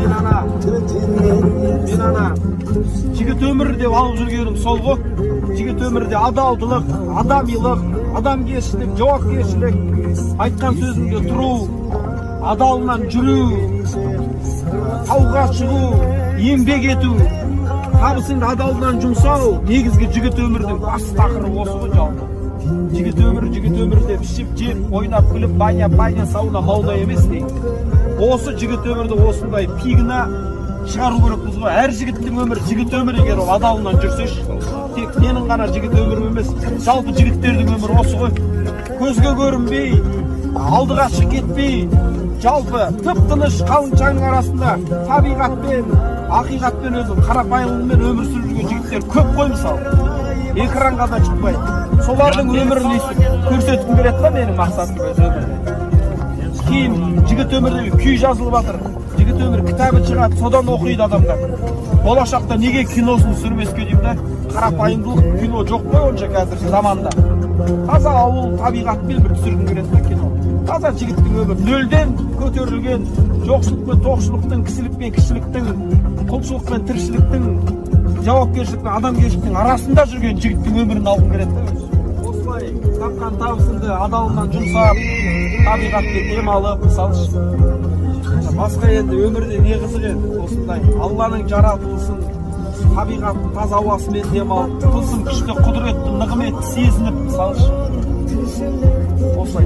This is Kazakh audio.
мен ана жігіт өмір деп алып жүргенім сол ғой. Жігіт өмірде адалдылық, адамилық, адамгершілік, жауапкершілік, айтқан сөзінде тұру, адалынан жүру, тауға шығу, еңбек ету, табысыңды адалынан жұмсау, негізгі жігіт өмірдің басты тақырыбы осы ғой жалпы. Жігіт өмір деп ішіп жеп, ойнап күліп, баня сауна мауда емес дейді. Осы жігіт өмірді осындай пигіна шығару керекпіз ғой. Әр жігіттің өмірі жігіт өмір егер ол адалынан жүрсеш, тек менің ғана жігіт өмірім емес, жалпы жігіттердің өмірі осы ғой. Көзге көрінбей, алдыға шығып кетпей, жалпы тып-тыныш қалың-шаңның арасында табиғатпен, ақиқатпен өзі қарапайыммен өмір сүріп жүрген жігіттер көп қой мысалы. Экранға да шықпай. Солардың өмірін көрсеткім келеді да менің мақсатым өз өмірде. Кейін жігіт өмірде күй жазылып жатыр. Жігіт өмір кітабы шығады, содан оқиды адамдар. Болашақта неге киносын түсірмеске деймін да. Қарапайымдылық кино жоқ қой онша қазір заманда. Таза ауыл табиғатпен бір түсіргім келеді да кино. Таза жігіттің өмірі нөлден көтерілген, жоқшылық пен тоқшылықтың, кісілік пен кішіліктің, құлшылық пен тіршіліктің, жауапкершілік пен адамгершіліктің арасында жүрген жігіттің өмірін алғым келеді да. Осылай тапқан табысыңды адалынан жұмсап, табиғатпен демалып, мысалы басқа енді өмірде не қызық еді осындай Алланың жаратылысын, табиғаттың таза ауасымен демалып, тылсым күшті құдіретті нығметті сезініп, мысалы осылай